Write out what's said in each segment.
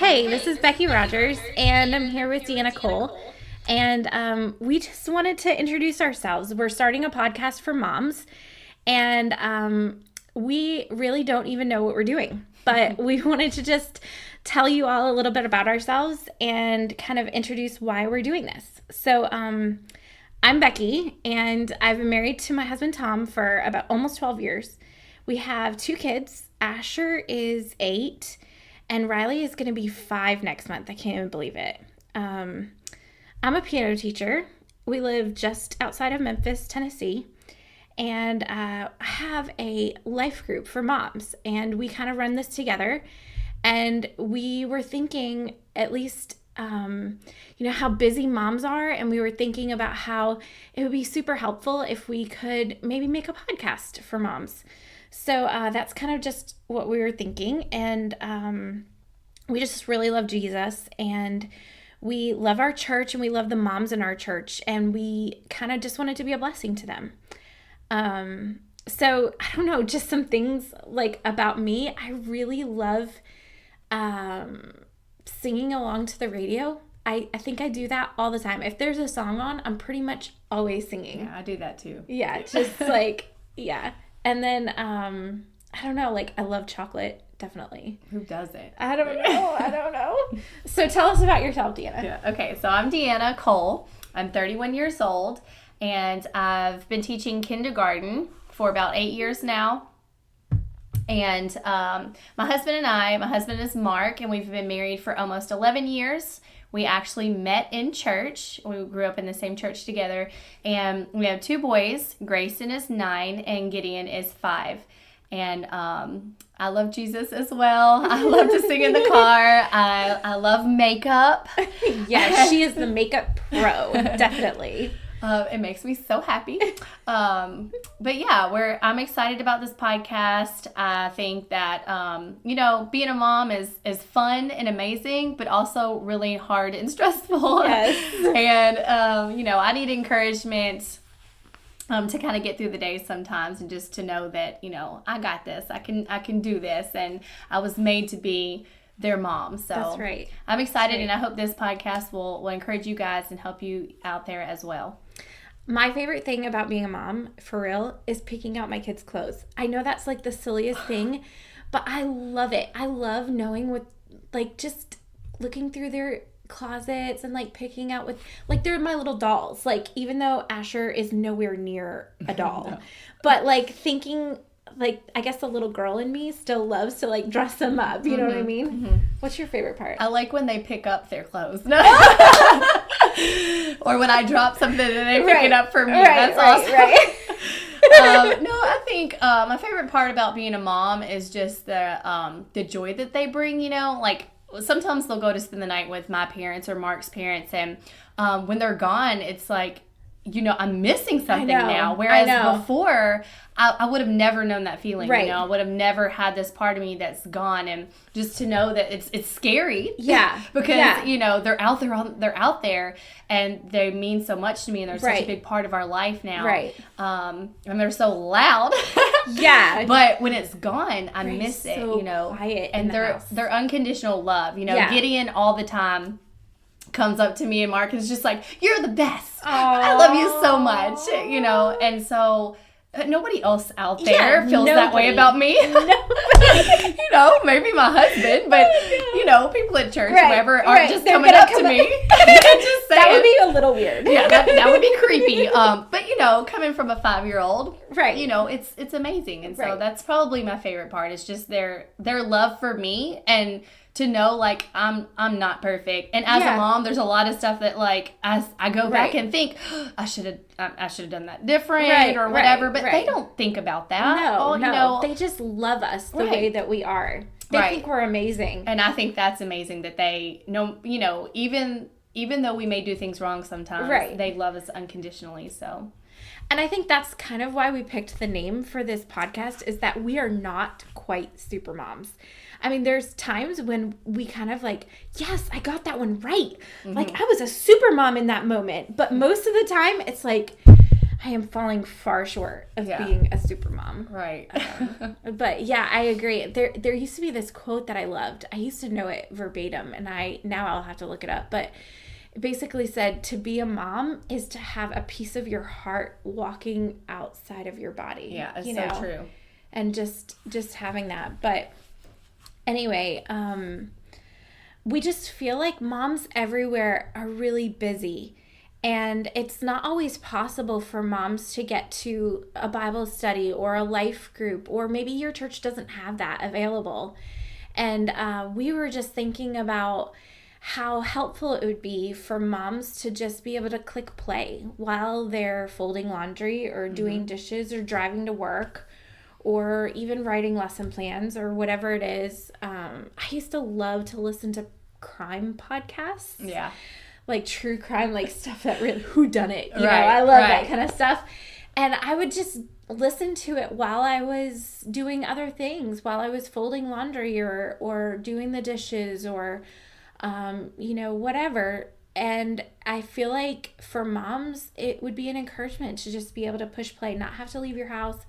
Hey, this is Becky Rogers, and I'm here with Deanna Cole. And we just wanted to introduce ourselves. We're starting a podcast for moms, and we really don't even know what we're doing. But we wanted to just tell you all a little bit about ourselves and kind of introduce why we're doing this. So I'm Becky, and I've been married to my husband Tom for about almost 12 years. We have 2 kids. Asher is 8, and Riley is going to be 5 next month. I can't even believe it. I'm a piano teacher. We live just outside of Memphis, Tennessee, and I have a life group for moms, and we kind of run this together. And we were thinking, at least, how busy moms are, and we were thinking about how it would be super helpful if we could maybe make a podcast for moms. So that's kind of just what we were thinking, and we just really love Jesus, and we love our church, and we love the moms in our church, and we kind of just wanted to be a blessing to them. So I don't know, just some things like about me. I really love singing along to the radio. I think I do that all the time. If there's a song on, I'm pretty much always singing. Yeah, I do that too. Yeah, just like, yeah. And then, I don't know, like, I love chocolate, definitely. Who doesn't? I don't know. So tell us about yourself, Deanna. Yeah. Okay, so I'm Deanna Cole. I'm 31 years old, and I've been teaching kindergarten for about 8 years now. And my husband is Mark, and we've been married for almost 11 years. We actually met in church. We grew up in the same church together. And we have 2 boys. Grayson is 9 and Gideon is 5. And I love Jesus as well. I love to sing in the car. I love makeup. Yeah, she is the makeup pro, definitely. It makes me so happy. But yeah, I'm excited about this podcast. I think that, being a mom is fun and amazing, but also really hard and stressful. Yes. And, I need encouragement to kind of get through the day sometimes, and just to know that, I got this. I can do this. And I was made to be their mom. So that's right. I'm excited, and I hope this podcast will encourage you guys and help you out there as well. My favorite thing about being a mom, for real, is picking out my kids' clothes. I know that's like the silliest thing, but I love it. I love knowing what, like, just looking through their closets and like picking out with, like, they're my little dolls. Like, even though Asher is nowhere near a doll, no. But like thinking, like, I guess the little girl in me still loves to like dress them up. You know what I mean? Mm-hmm. What's your favorite part? I like when they pick up their clothes. Or when I drop something and they pick it up for me. That's awesome. Right. No, I think my favorite part about being a mom is just the joy that they bring. Like, sometimes they'll go to spend the night with my parents or Mark's parents, and when they're gone, it's like, I'm missing something now. Whereas before, I would have never known that feeling. Right. I would have never had this part of me that's gone, and just to know that it's scary. Yeah. Because they're out there, and they mean so much to me, and they're such a big part of our life now. Right. And they're so loud. Yeah. But when it's gone, I miss it. Quiet. And their unconditional love. Gideon all the time comes up to me, and Mark is just like, "You're the best. Aww. I love you so much." And so nobody else out there feels that way about me. Maybe my husband, but people at church, whoever, aren't just coming up to me. Just saying. That would be a little weird. Yeah, that would be creepy. But coming from a 5-year-old, right? It's amazing, and so that's probably my favorite part. Is just their love for me, and to know, like, I'm not perfect. And as a mom, there's a lot of stuff that, like, as I go back and think, I should have done that different or whatever. But they don't think about that. No. They just love us the way that we are. They think we're amazing. And I think that's amazing that they know, even though we may do things wrong sometimes, they love us unconditionally. So. And I think that's kind of why we picked the name for this podcast, is that we are not quite super moms. I mean, there's times when we kind of like, yes, I got that one right. Mm-hmm. Like, I was a super mom in that moment. But most of the time, it's like, I am falling far short of being a super mom. Right. But yeah, I agree. There used to be this quote that I loved. I used to know it verbatim, and now I'll have to look it up. But it basically said, to be a mom is to have a piece of your heart walking outside of your body. Yeah, it's so true. And just having that. But anyway, we just feel like moms everywhere are really busy. And it's not always possible for moms to get to a Bible study or a life group, or maybe your church doesn't have that available. And we were just thinking about how helpful it would be for moms to just be able to click play while they're folding laundry or doing dishes or driving to work or even writing lesson plans or whatever it is. I used to love to listen to crime podcasts. Yeah. Like true crime, like stuff that really, whodunit, you know, I love that kind of stuff. And I would just listen to it while I was doing other things, while I was folding laundry or doing the dishes or, whatever. And I feel like for moms, it would be an encouragement to just be able to push play, not have to leave your house,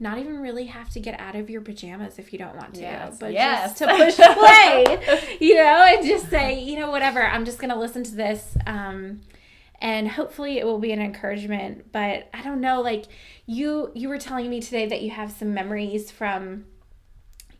not even really have to get out of your pajamas if you don't want to, but just to push play, and just say, whatever, I'm just going to listen to this. And hopefully it will be an encouragement. But I don't know, like you were telling me today that you have some memories from,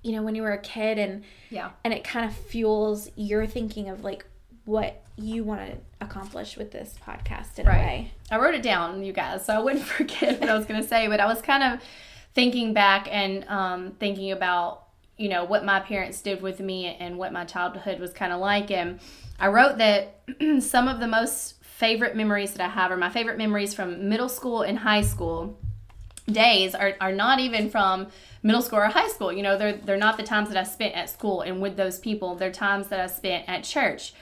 when you were a kid and it kind of fuels your thinking of like what you want to accomplish with this podcast in a way. I wrote it down, you guys, so I wouldn't forget what I was going to say, but I was kind of thinking back and thinking about, what my parents did with me and what my childhood was kind of like. And I wrote that some of the most favorite memories that I have are my favorite memories from middle school and high school days are not even from middle school or high school. They're not the times that I spent at school and with those people. They're times that I spent at church.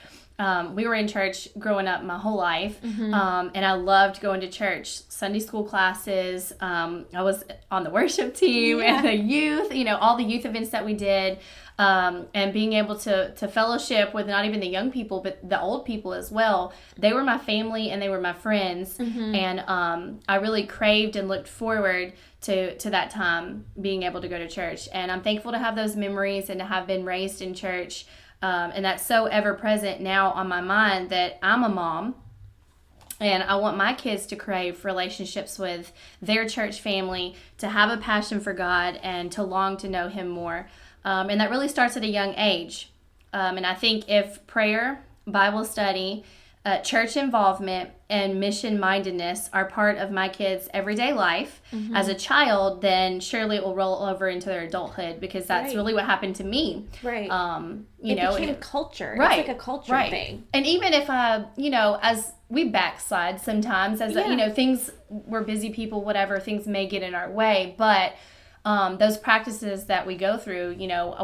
We were in church growing up my whole life, and I loved going to church, Sunday school classes. I was on the worship team and the youth, all the youth events that we did, and being able to fellowship with not even the young people, but the old people as well. They were my family and they were my friends, and I really craved and looked forward to that time being able to go to church. And I'm thankful to have those memories and to have been raised in church. And that's so ever present now on my mind that I'm a mom and I want my kids to crave relationships with their church family, to have a passion for God and to long to know Him more. And that really starts at a young age. And I think if prayer, Bible study, church involvement, and mission-mindedness are part of my kids' everyday life as a child, then surely it will roll over into their adulthood, because that's really what happened to me. Right. It became a culture. Right. It's like a culture thing. And even if as we backslide sometimes, as things, we're busy people, whatever, things may get in our way, but those practices that we go through,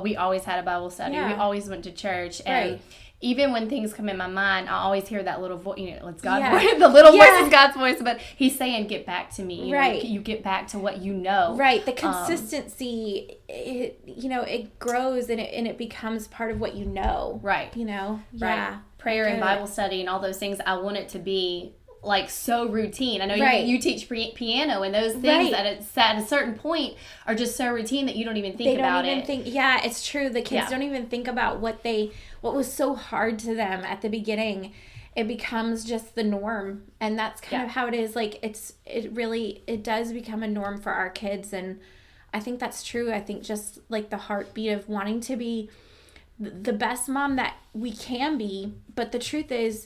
we always had a Bible study. We always went to church, and even when things come in my mind, I always hear that little voice, it's God's voice. The little voice is God's voice, but He's saying, get back to me. You get back to what you know. Right. The consistency, it grows and it becomes part of what you know. Right. Yeah. Prayer and Bible study and all those things, I want it to be like so routine. I know you teach piano, and those things at a certain point are just so routine that you don't even think about it. Yeah, it's true. The kids don't even think about what was so hard to them at the beginning. It becomes just the norm, and that's kind of how it is. Like it does become a norm for our kids, and I think that's true. I think just like the heartbeat of wanting to be the best mom that we can be, but the truth is,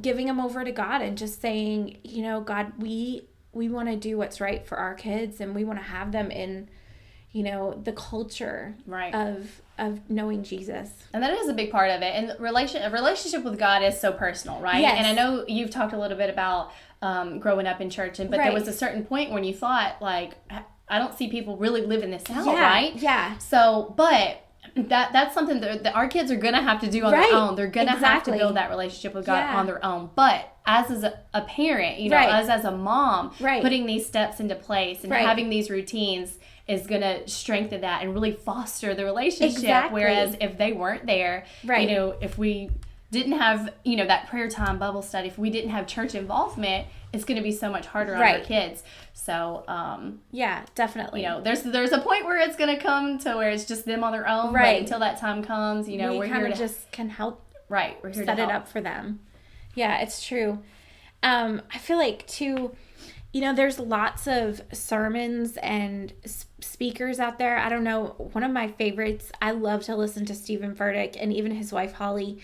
giving them over to God and just saying, God, we want to do what's right for our kids, and we want to have them in, the culture of knowing Jesus. And that is a big part of it. And a relationship with God is so personal, right? Yes. And I know you've talked a little bit about growing up in church, but there was a certain point when you thought, like, I don't see people really living this out, right? Yeah. So, but that's something that our kids are going to have to do on their own. They're going to have to build that relationship with God on their own. But as a parent, as a mom, putting these steps into place and having these routines is going to strengthen that and really foster the relationship. Whereas if they weren't there, if we didn't have, that prayer time, Bible study, if we didn't have church involvement, it's going to be so much harder on our kids. So, yeah, definitely. There's a point where it's going to come to where it's just them on their own. Right. But until that time comes, we're here to just can help. Right. We're here set to help. It up for them. Yeah, it's true. I feel like too, there's lots of sermons and speakers out there. I don't know. One of my favorites, I love to listen to Stephen Furtick and even his wife, Holly.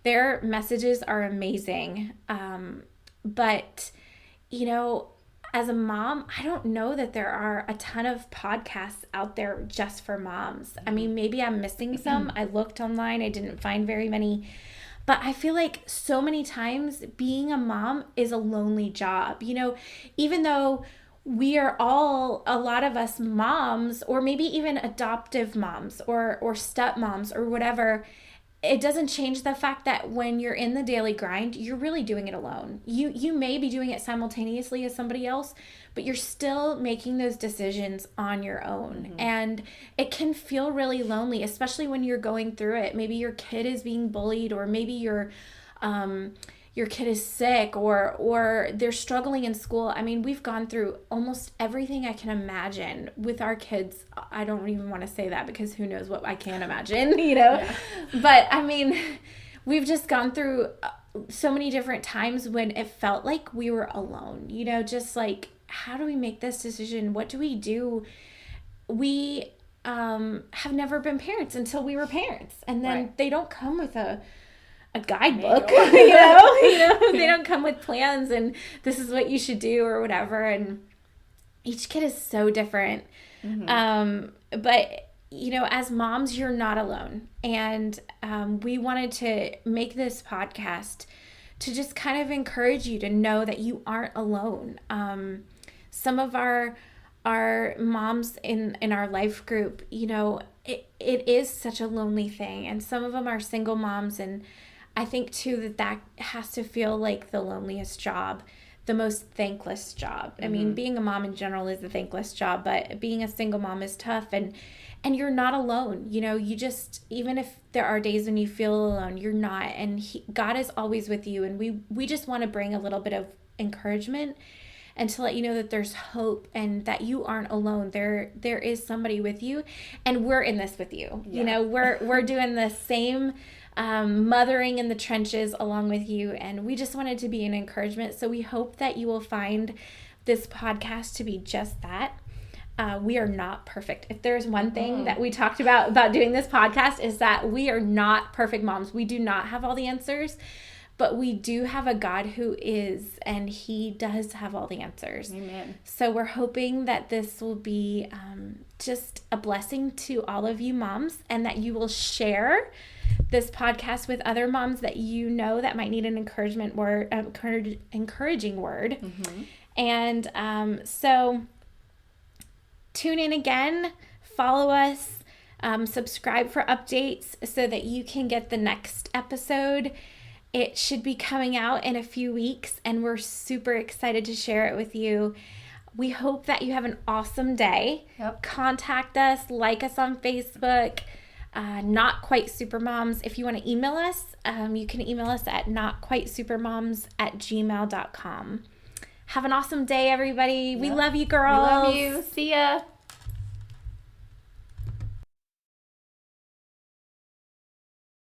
Their messages are amazing. But, as a mom, I don't know that there are a ton of podcasts out there just for moms. I mean, maybe I'm missing some. I looked online. I didn't find very many. But I feel like so many times being a mom is a lonely job. Even though we are all, a lot of us moms, or maybe even adoptive moms or stepmoms or whatever, it doesn't change the fact that when you're in the daily grind, you're really doing it alone. You may be doing it simultaneously as somebody else, but you're still making those decisions on your own. Mm-hmm. And it can feel really lonely, especially when you're going through it. Maybe your kid is being bullied, or maybe your kid is sick, or they're struggling in school. I mean, we've gone through almost everything I can imagine with our kids. I don't even want to say that because who knows what I can imagine, Yeah. But I mean, we've just gone through so many different times when it felt like we were alone, just like, how do we make this decision? What do we do? We have never been parents until we were parents. And then they don't come with a guidebook, they don't come with plans and this is what you should do or whatever. And each kid is so different. Mm-hmm. But as moms, you're not alone. And we wanted to make this podcast to just kind of encourage you to know that you aren't alone. Some of our moms in our life group, it is such a lonely thing. And some of them are single moms, and I think too that has to feel like the loneliest job, the most thankless job. Mm-hmm. I mean, being a mom in general is a thankless job, but being a single mom is tough, and you're not alone. You just, even if there are days when you feel alone, you're not, and God is always with you. And we just want to bring a little bit of encouragement and to let you know that there's hope and that you aren't alone. There is somebody with you, and we're in this with you. Yeah. We're doing the same mothering in the trenches along with you, and we just wanted to be an encouragement. So we hope that you will find this podcast to be just that. We are not perfect. If there's one thing that we talked about doing this podcast, is that we are not perfect moms. We do not have all the answers, but we do have a God who is, and he does have all the answers. Amen. So we're hoping that this will be just a blessing to all of you moms, and that you will share this podcast with other moms that that might need an encouraging word. Mm-hmm. And so tune in again, follow us, subscribe for updates so that you can get the next episode. It should be coming out in a few weeks, and we're super excited to share it with you. We hope that you have an awesome day. Yep. Contact us, like us on Facebook, Not Quite SuperMoms. If you want to email us, you can email us at notquitesupermoms@gmail.com. Have an awesome day, everybody. Yep. We love you, girls. We love you. See ya.